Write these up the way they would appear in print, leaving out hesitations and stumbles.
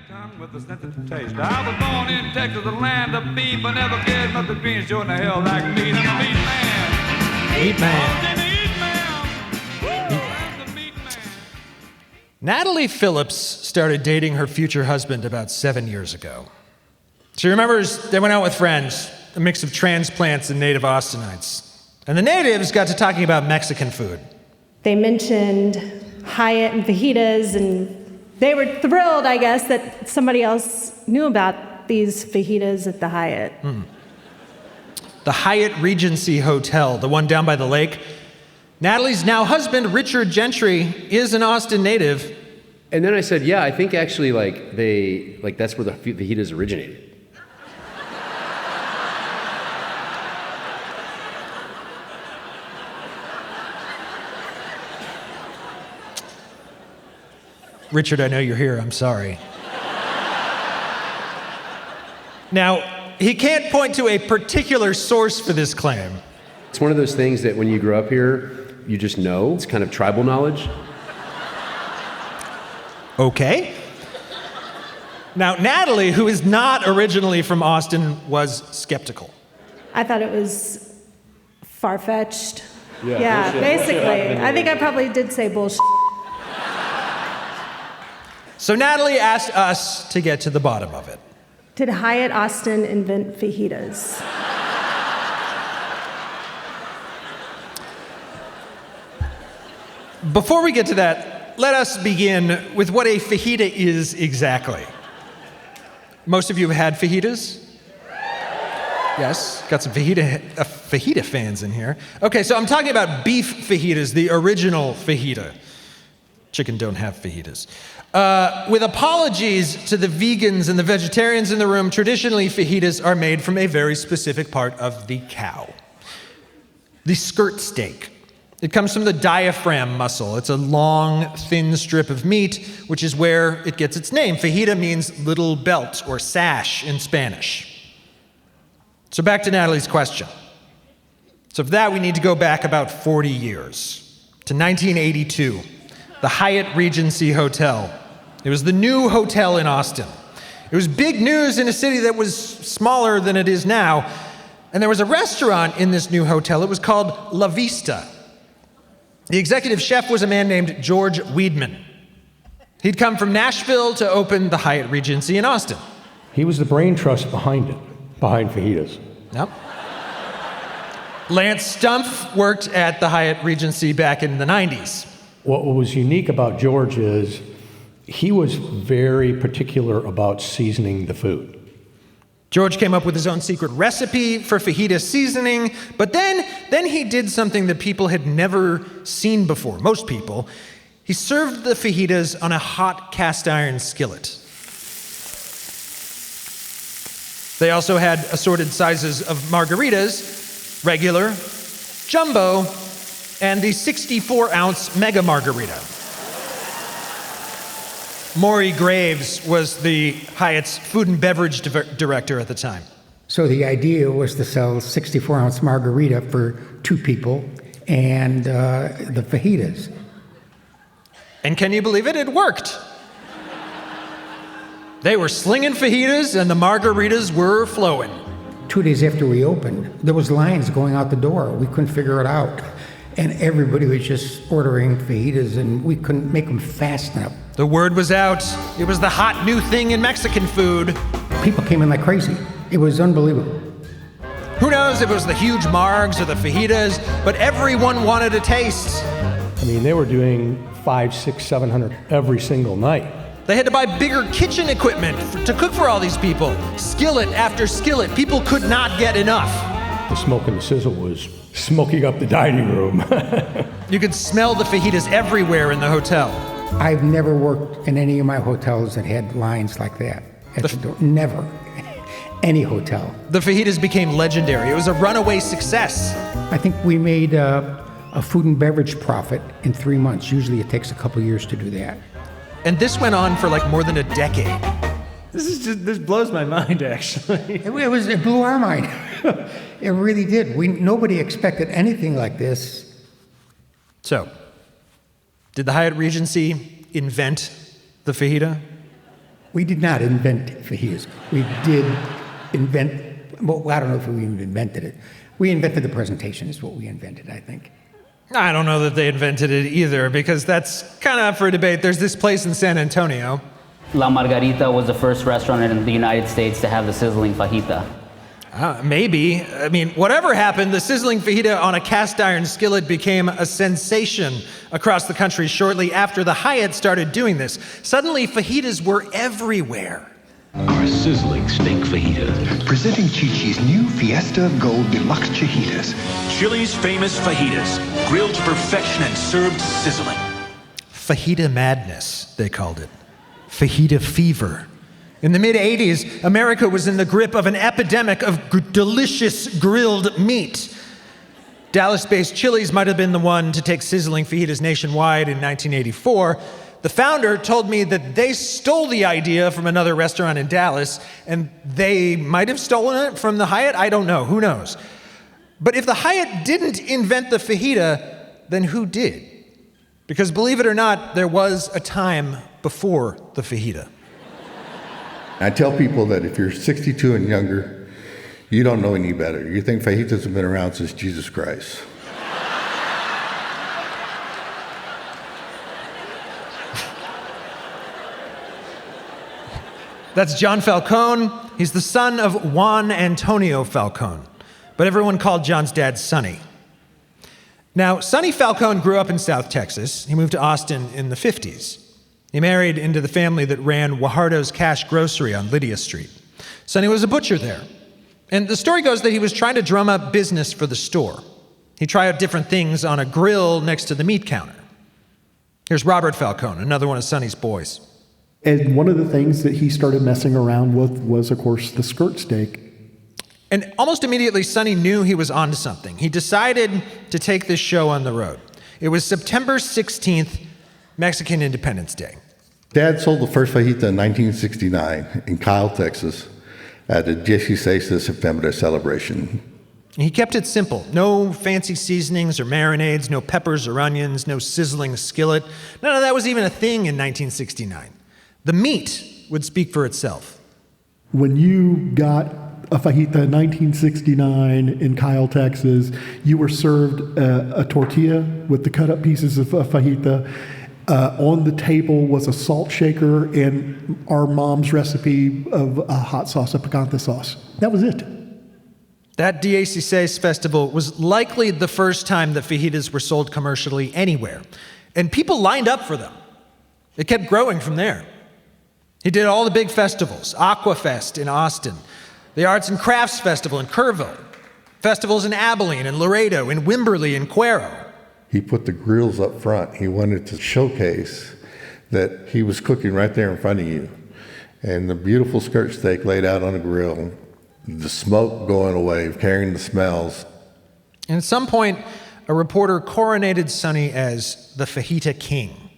tongue with a sensitive taste. I was born in Texas, the land of beef. I never cared about the green short in the hell like meat. I'm a meat man. Meat man. Natalie Phillips started dating her future husband about 7 years ago. She remembers they went out with friends, a mix of transplants and native Austinites. And the natives got to talking about Mexican food. They mentioned Hyatt and fajitas, and they were thrilled, I guess, that somebody else knew about these fajitas at the Hyatt. The Hyatt Regency Hotel, the one down by the lake. Natalie's now husband, Richard Gentry, is an Austin native. And then I said, yeah, I think actually that's where the fajitas originated. Richard, I know you're here. I'm sorry. Now, he can't point to a particular source for this claim. It's one of those things that when you grow up here, you just know. It's kind of tribal knowledge. Okay. Now, Natalie, who is not originally from Austin, was skeptical. I thought it was far-fetched. Yeah, basically. I think I probably did say bullshit. So Natalie asked us to get to the bottom of it. Did Hyatt Austin invent fajitas? Before we get to that, let us begin with what a fajita is exactly. Most of you have had fajitas? Yes, got some fajita fans in here. Okay, so I'm talking about beef fajitas, the original fajita. Chicken don't have fajitas. With apologies to the vegans and the vegetarians in the room, traditionally fajitas are made from a very specific part of the cow. The skirt steak. It comes from the diaphragm muscle. It's a long, thin strip of meat, which is where it gets its name. Fajita means little belt or sash in Spanish. So back to Natalie's question. So for that, we need to go back about 40 years to 1982. The Hyatt Regency Hotel. It was the new hotel in Austin. It was big news in a city that was smaller than it is now. And there was a restaurant in this new hotel. It was called La Vista. The executive chef was a man named George Weidman. He'd come from Nashville to open the Hyatt Regency in Austin. He was the brain trust behind it, behind fajitas. Yep. Lance Stumpf worked at the Hyatt Regency back in the 90s. What was unique about George is he was very particular about seasoning the food. George came up with his own secret recipe for fajita seasoning, but then he did something that people had never seen before, most people. He served the fajitas on a hot cast iron skillet. They also had assorted sizes of margaritas, regular, jumbo, and the 64-ounce mega margarita. Maury Graves was the Hyatt's food and beverage director at the time. So the idea was to sell 64-ounce margarita for 2 people and the fajitas. And can you believe it? It worked. They were slinging fajitas and the margaritas were flowing. 2 days after we opened, there was lines going out the door. We couldn't figure it out. And everybody was just ordering fajitas, and we couldn't make them fast enough. The word was out. It was the hot new thing in Mexican food. People came in like crazy. It was unbelievable. Who knows if it was the huge margs or the fajitas, but everyone wanted a taste. I mean, they were doing 500, 600, 700 every single night. They had to buy bigger kitchen equipment to cook for all these people. Skillet after skillet. People could not get enough. The smoke and the sizzle was smoking up the dining room. You could smell the fajitas everywhere in the hotel. I've never worked in any of my hotels that had lines like that at the door. Never. Any hotel. The fajitas became legendary. It was a runaway success. I think we made a food and beverage profit in 3 months. Usually it takes a couple years to do that. And this went on for like more than a decade. This blows my mind, actually. It blew our mind. It really did. Nobody expected anything like this. So, did the Hyatt Regency invent the fajita? We did not invent fajitas. We did invent, well, I don't know if we even invented it. We invented the presentation is what we invented, I think. I don't know that they invented it either, because that's kind of up for debate. There's this place in San Antonio. La Margarita was the first restaurant in the United States to have the sizzling fajita. Maybe. I mean, whatever happened, the sizzling fajita on a cast iron skillet became a sensation across the country shortly after the Hyatt started doing this. Suddenly, fajitas were everywhere. Our sizzling steak fajita. Presenting Chi-Chi's new Fiesta Gold Deluxe Fajitas. Chili's famous fajitas, grilled to perfection and served sizzling. Fajita madness, they called it. Fajita fever. In the mid-'80s, America was in the grip of an epidemic of delicious grilled meat. Dallas-based Chili's might have been the one to take sizzling fajitas nationwide in 1984. The founder told me that they stole the idea from another restaurant in Dallas, and they might have stolen it from the Hyatt. I don't know. Who knows? But if the Hyatt didn't invent the fajita, then who did? Because believe it or not, there was a time before the fajita. I tell people that if you're 62 and younger, you don't know any better. You think fajitas have been around since Jesus Christ. That's John Falcone. He's the son of Juan Antonio Falcone, but everyone called John's dad Sonny. Now, Sonny Falcone grew up in South Texas. He moved to Austin in the 50s. He married into the family that ran Guajardo's Cash Grocery on Lydia Street. Sonny was a butcher there. And the story goes that he was trying to drum up business for the store. He tried out different things on a grill next to the meat counter. Here's Robert Falcone, another one of Sonny's boys. And one of the things that he started messing around with was, of course, the skirt steak. And almost immediately, Sonny knew he was onto something. He decided to take this show on the road. It was September 16th, Mexican Independence Day. Dad sold the first fajita in 1969 in Kyle, Texas, at the 16 de September celebration. He kept it simple. No fancy seasonings or marinades, no peppers or onions, no sizzling skillet. None of that was even a thing in 1969. The meat would speak for itself. When you got a fajita in 1969 in Kyle, Texas, you were served a tortilla with the cut up pieces of fajita. On the table was a salt shaker and our mom's recipe of a hot sauce, a picante sauce. That was it. That 16 festival was likely the first time that fajitas were sold commercially anywhere. And people lined up for them. It kept growing from there. He did all the big festivals, Aquafest in Austin, the Arts and Crafts Festival in Kerrville, festivals in Abilene and Laredo, in Wimberley and Cuero. He put the grills up front. He wanted to showcase that he was cooking right there in front of you. And the beautiful skirt steak laid out on a grill, the smoke going away, carrying the smells. And at some point, a reporter coronated Sonny as the Fajita King.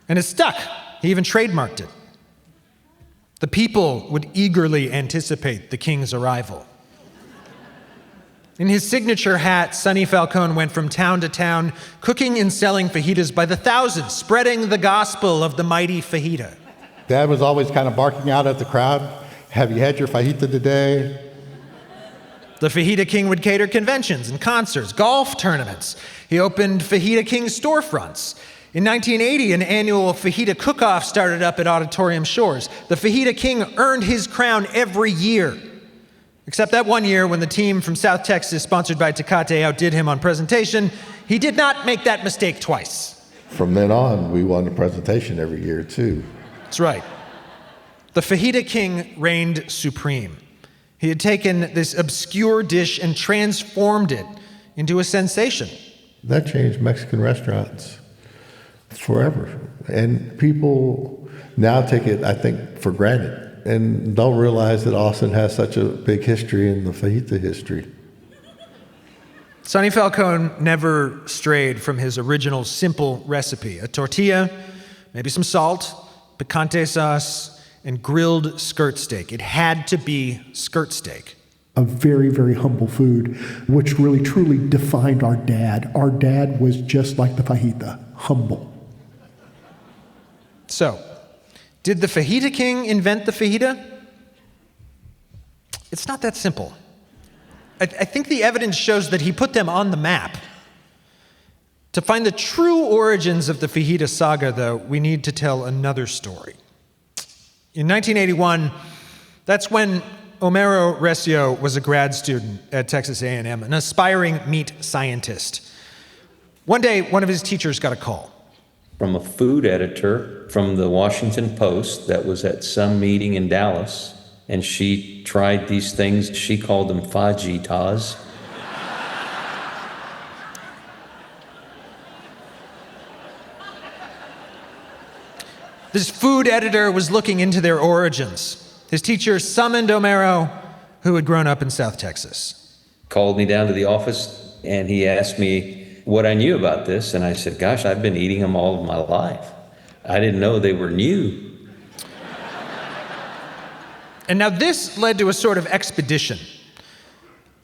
And it stuck. He even trademarked it. The people would eagerly anticipate the king's arrival. In his signature hat, Sonny Falcone went from town to town, cooking and selling fajitas by the thousands, spreading the gospel of the mighty fajita. Dad was always kind of barking out at the crowd, "Have you had your fajita today?" The Fajita King would cater conventions and concerts, golf tournaments. He opened Fajita King storefronts. In 1980, an annual fajita cook-off started up at Auditorium Shores. The Fajita King earned his crown every year. Except that one year when the team from South Texas, sponsored by Tecate, outdid him on presentation, he did not make that mistake twice. From then on, we won the presentation every year, too. That's right. The Fajita King reigned supreme. He had taken this obscure dish and transformed it into a sensation. That changed Mexican restaurants forever. And people now take it, I think, for granted and don't realize that Austin has such a big history in the fajita history. Sonny Falcone never strayed from his original simple recipe: a tortilla, maybe some salt, picante sauce, and grilled skirt steak. It had to be skirt steak. A very, very humble food, which really truly defined our dad. Our dad was just like the fajita, humble. So, Did the fajita king invent the fajita? It's not that simple. I think the evidence shows that he put them on the map. To find the true origins of the fajita saga, though, we need to tell another story. In 1981, that's when Homero Recio was a grad student at Texas A&M, an aspiring meat scientist. One day, one of his teachers got a call. From a food editor from the Washington Post that was at some meeting in Dallas, and she tried these things. She called them fajitas. This food editor was looking into their origins. His teacher summoned Homero, who had grown up in South Texas. Called me down to the office, and he asked me what I knew about this, and I said, gosh, I've been eating them all of my life. I didn't know they were new. And now this led to a sort of expedition.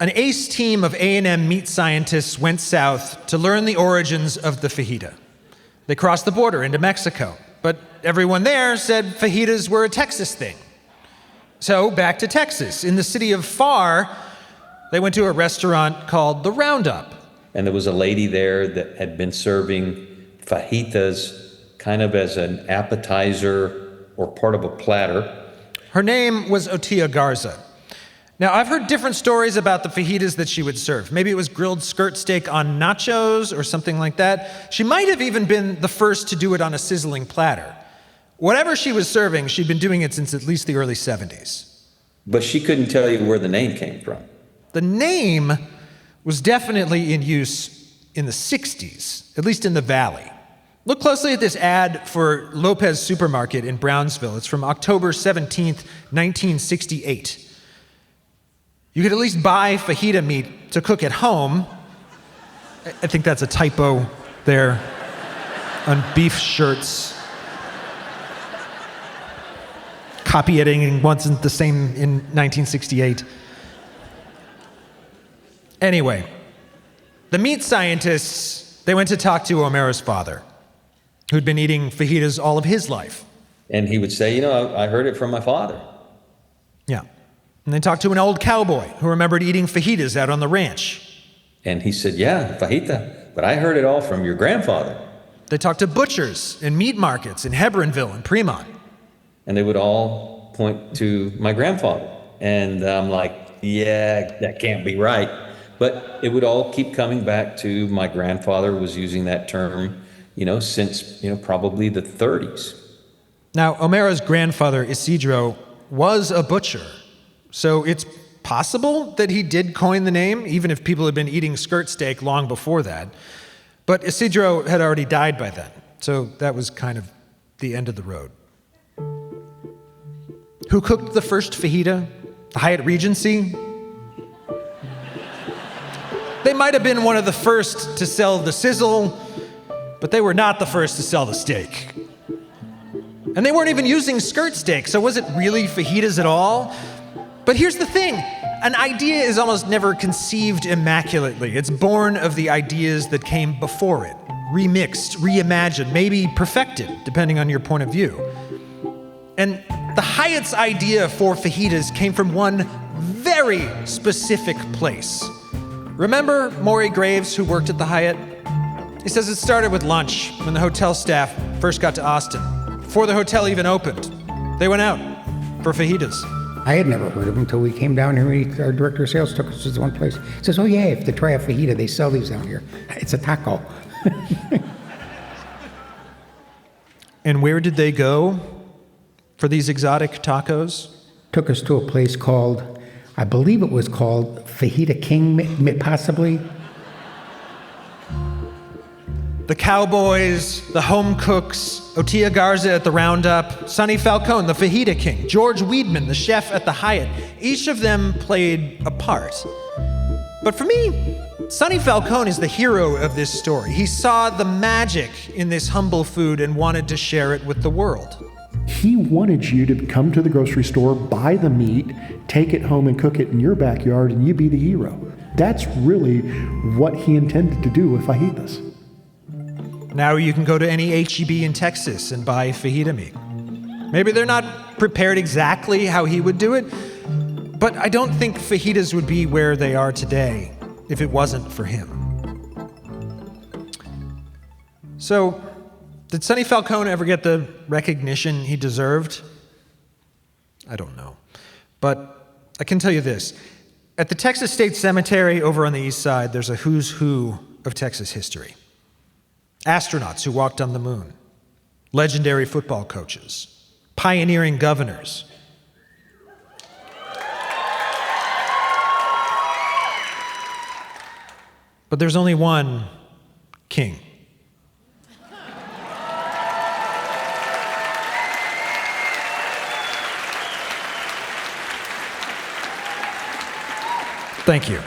An ace team of A&M meat scientists went south to learn the origins of the fajita. They crossed the border into Mexico, but everyone there said fajitas were a Texas thing. So back to Texas. In the city of Pharr, they went to a restaurant called The Roundup. And there was a lady there that had been serving fajitas kind of as an appetizer or part of a platter. Her name was Otia Garza. Now, I've heard different stories about the fajitas that she would serve. Maybe it was grilled skirt steak on nachos or something like that. She might have even been the first to do it on a sizzling platter. Whatever she was serving, she'd been doing it since at least the early 70s. But she couldn't tell you where the name came from. The name was definitely in use in the 60s, at least in the Valley. Look closely at this ad for Lopez Supermarket in Brownsville. It's from October 17th, 1968. You could at least buy fajita meat to cook at home. I think that's a typo there on beef shirts. Copy editing wasn't the same in 1968. Anyway, the meat scientists, they went to talk to Homero's father, who'd been eating fajitas all of his life. And he would say, I heard it from my father. Yeah. And they talked to an old cowboy who remembered eating fajitas out on the ranch. And he said, yeah, fajita, but I heard it all from your grandfather. They talked to butchers and meat markets in Hebronville and Fremont. And they would all point to my grandfather. And I'm like, yeah, that can't be right. But it would all keep coming back to my grandfather was using that term, since, probably the 30s. Now, Homero's grandfather, Isidro, was a butcher. So it's possible that he did coin the name, even if people had been eating skirt steak long before that. But Isidro had already died by then. So that was kind of the end of the road. Who cooked the first fajita? The Hyatt Regency? They might have been one of the first to sell the sizzle, but they were not the first to sell the steak. And they weren't even using skirt steak, so was it really fajitas at all? But here's the thing, an idea is almost never conceived immaculately. It's born of the ideas that came before it, remixed, reimagined, maybe perfected, depending on your point of view. And the Hyatt's idea for fajitas came from one very specific place. Remember Maury Graves, who worked at the Hyatt? He says it started with lunch when the hotel staff first got to Austin. Before the hotel even opened, they went out for fajitas. I had never heard of them until we came down here. Our director of sales took us to one place. He says, oh yeah, if to try a fajita, they sell these down here. It's a taco. And where did they go for these exotic tacos? Took us to a place called, I believe it was called Fajita King, possibly. The cowboys, the home cooks, Otia Garza at the Roundup, Sonny Falcone, the fajita king, George Weidman, the chef at the Hyatt, each of them played a part. But for me, Sonny Falcone is the hero of this story. He saw the magic in this humble food and wanted to share it with the world. He wanted you to come to the grocery store, buy the meat, take it home and cook it in your backyard, and you be the hero. That's really what he intended to do with fajitas. Now you can go to any H-E-B in Texas and buy fajita meat. Maybe they're not prepared exactly how he would do it, but I don't think fajitas would be where they are today if it wasn't for him. So, did Sonny Falcone ever get the recognition he deserved? I don't know. But I can tell you this. At the Texas State Cemetery over on the east side, there's a who's who of Texas history. Astronauts who walked on the moon, legendary football coaches, pioneering governors. But there's only one king. Thank you.